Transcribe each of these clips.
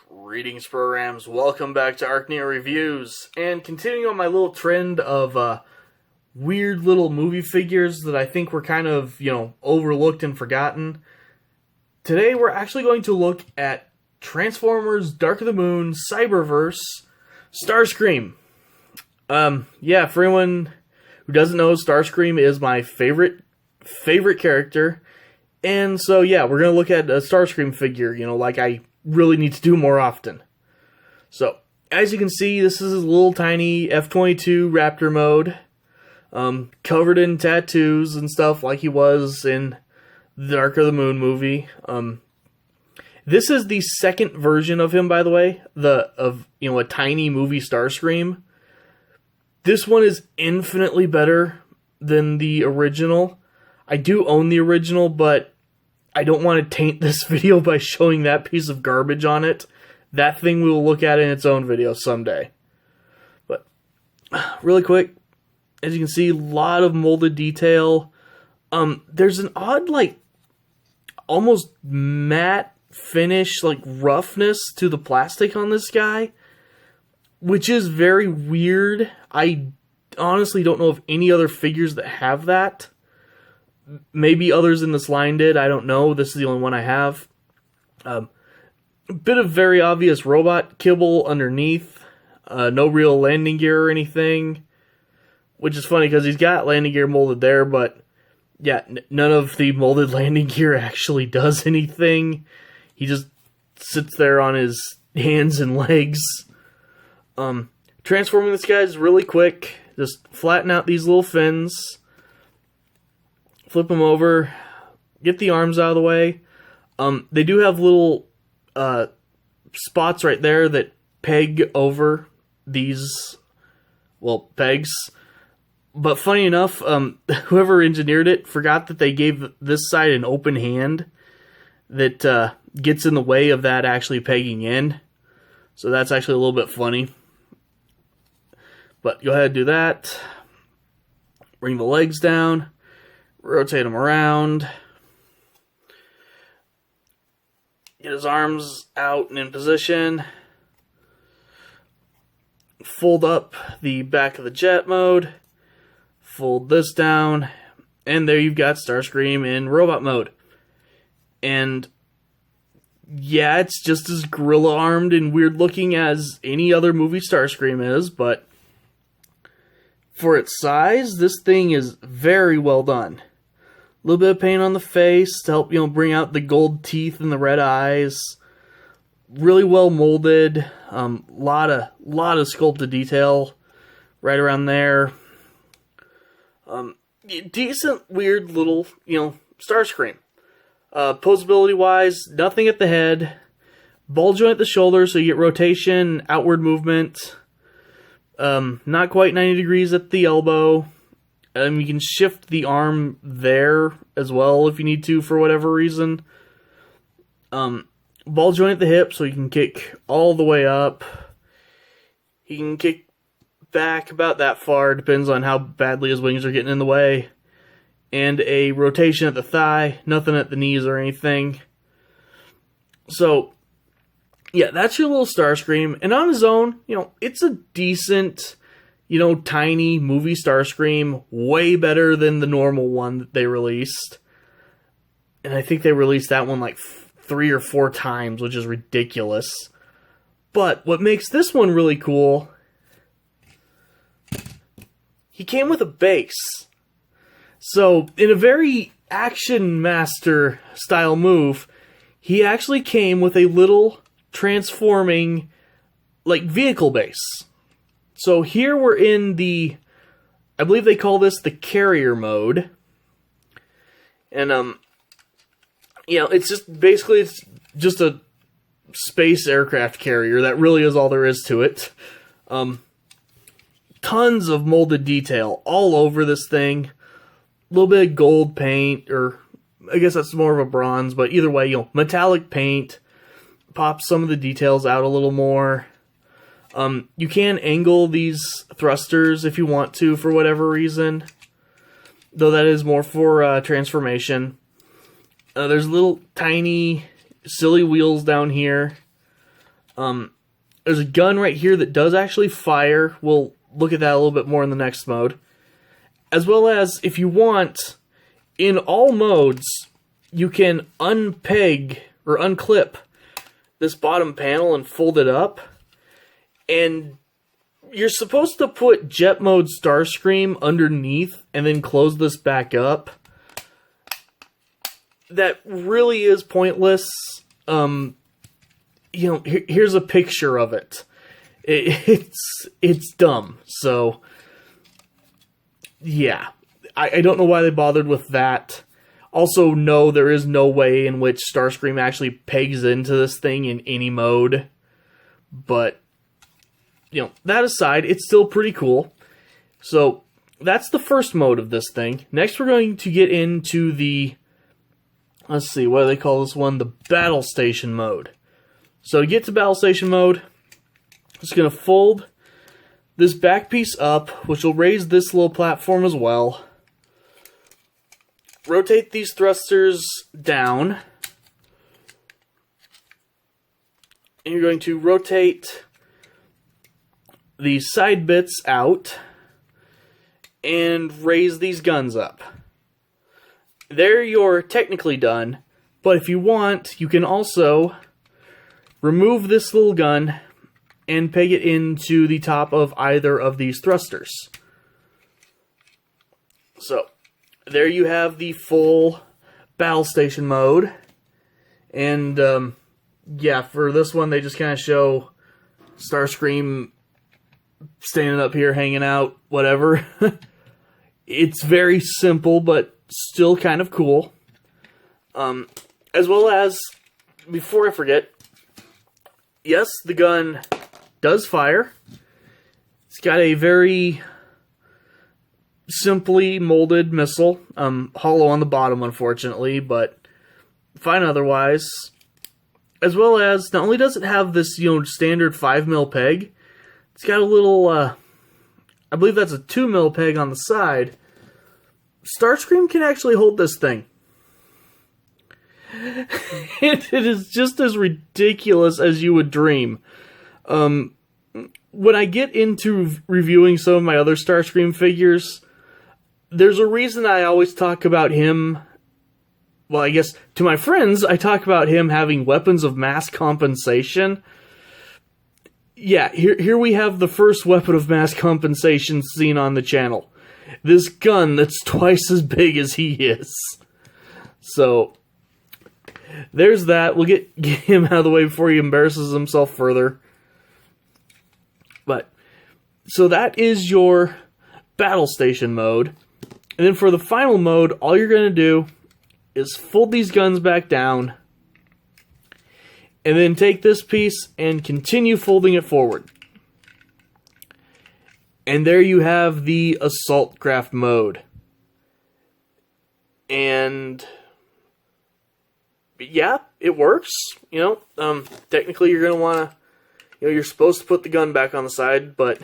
Greetings, programs. Welcome back to ArcNeo Reviews. And continuing on my little trend of weird little movie figures that I think were kind of, overlooked and forgotten. Today we're actually going to look at Transformers Dark of the Moon Cyberverse Starscream. For anyone who doesn't know, Starscream is my favorite character. And so, we're going to look at a Starscream figure, like I really need to do more often. So, as you can see, this is his little tiny F-22 Raptor mode, covered in tattoos and stuff like he was in the Dark of the Moon movie. This is the second version of him, by the way, a tiny movie Starscream. This one is infinitely better than the original. I do own the original, but I don't want to taint this video by showing that piece of garbage on it. That thing we will look at in its own video someday. But, really quick, as you can see, a lot of molded detail. There's an odd, almost matte finish, roughness to the plastic on this guy, which is very weird. I honestly don't know of any other figures that have that. Maybe others in this line did, I don't know. This is the only one I have. A bit of very obvious robot kibble underneath. No real landing gear or anything. Which is funny because he's got landing gear molded there, but none of the molded landing gear actually does anything. He just sits there on his hands and legs. Transforming this guy is really quick. Just flatten out these little fins. Flip them over, get the arms out of the way. They do have little spots right there that peg over these, pegs. But funny enough, whoever engineered it forgot that they gave this side an open hand that gets in the way of that actually pegging in. So that's actually a little bit funny. But go ahead and do that. Bring the legs down. Rotate him around. Get his arms out and in position. Fold up the back of the jet mode. Fold this down. And there you've got Starscream in robot mode. And it's just as gorilla armed and weird looking as any other movie Starscream is, but for its size, this thing is very well done. A little bit of paint on the face to help, bring out the gold teeth and the red eyes. Really well molded. Lot of sculpted detail right around there. Decent, weird little, Starscream. Posability wise, nothing at the head. Ball joint at the shoulder, so you get rotation, outward movement. Not quite 90 degrees at the elbow. You can shift the arm there as well if you need to for whatever reason. Ball joint at the hip, so you can kick all the way up. He can kick back about that far, depends on how badly his wings are getting in the way. And a rotation at the thigh, nothing at the knees or anything. So, that's your little Starscream. And on his own, it's a decent, tiny movie Starscream, way better than the normal one that they released. And I think they released that one 3 or 4 times, which is ridiculous. But what makes this one really cool, he came with a base. So, in a very Action Master style move, he actually came with a little transforming, vehicle base. So here we're in I believe they call this the carrier mode. And, it's just a space aircraft carrier. That really is all there is to it. Tons of molded detail all over this thing. A little bit of gold paint, or I guess that's more of a bronze, but either way, metallic paint. Pops some of the details out a little more. You can angle these thrusters if you want to for whatever reason, though that is more for transformation. There's little tiny silly wheels down here. There's a gun right here that does actually fire. We'll look at that a little bit more in the next mode. As well as, if you want, in all modes, you can unpeg or unclip this bottom panel and fold it up. And you're supposed to put jet mode Starscream underneath and then close this back up. That really is pointless. Here's a picture of it. It's dumb. So, yeah. I don't know why they bothered with that. Also, no, there is no way in which Starscream actually pegs into this thing in any mode. But, that aside, it's still pretty cool. So, that's the first mode of this thing. Next, we're going to get into the, let's see, what do they call this one? The Battle Station mode. So, to get to Battle Station mode, I'm just going to fold this back piece up, which will raise this little platform as well. Rotate these thrusters down. And you're going to rotate the side bits out and raise these guns up. There you're technically done, but if you want, you can also remove this little gun and peg it into the top of either of these thrusters. So, there you have the full Battle Station mode. And, yeah, for this one, they just kind of show Starscream standing up here, hanging out, whatever. It's very simple, but still kind of cool. As well as, before I forget, yes, the gun does fire. It's got a very simply molded missile. Hollow on the bottom, unfortunately, but fine otherwise. As well as, not only does it have this, standard 5mm peg, it's got a little, I believe that's a 2mm peg on the side. Starscream can actually hold this thing. It is just as ridiculous as you would dream. When I get into reviewing some of my other Starscream figures, there's a reason I always talk about him. Well, I guess to my friends, I talk about him having weapons of mass compensation. Yeah, here we have the first weapon of mass compensation seen on the channel. This gun that's twice as big as he is. So, there's that. We'll get him out of the way before he embarrasses himself further. But, so that is your Battle Station mode. And then for the final mode, all you're going to do is fold these guns back down. And then take this piece and continue folding it forward. And there you have the Assault Craft mode. And yeah, it works. Technically you're going to want to, you're supposed to put the gun back on the side, but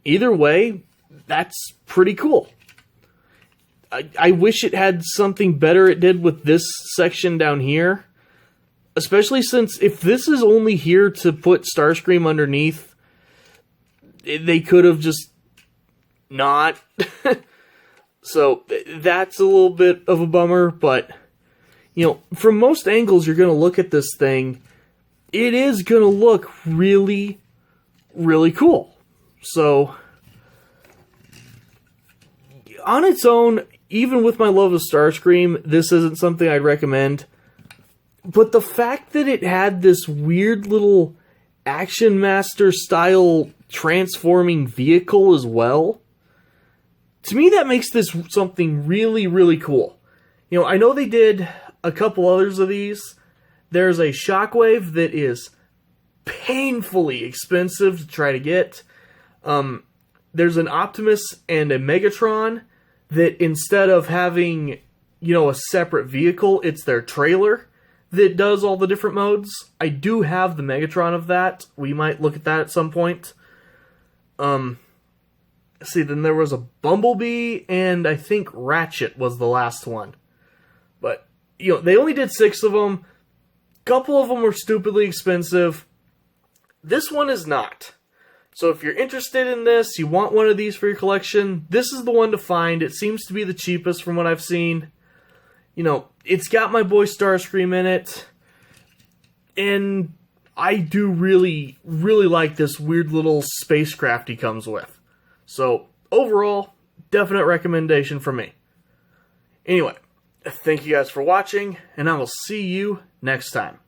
either way, that's pretty cool. I wish it had something better it did with this section down here. Especially since if this is only here to put Starscream underneath, they could have just not. So that's a little bit of a bummer, but from most angles you're going to look at this thing, it is going to look really, really cool. So on its own, even with my love of Starscream, this isn't something I'd recommend. But the fact that it had this weird little Action Master style transforming vehicle as well, to me that makes this something really, really cool. I know they did a couple others of these. There's a Shockwave that is painfully expensive to try to get. There's an Optimus and a Megatron that instead of having, a separate vehicle, it's their trailer that does all the different modes. I do have the Megatron of that. We might look at that at some point. See, then there was a Bumblebee, and I think Ratchet was the last one. But, they only did 6 of them. couple of them were stupidly expensive. This one is not. So if you're interested in this, you want one of these for your collection, this is the one to find. It seems to be the cheapest from what I've seen. You know, it's got my boy Starscream in it. And I do really, really like this weird little spacecraft he comes with. So, overall, definite recommendation for me. Anyway, thank you guys for watching, and I will see you next time.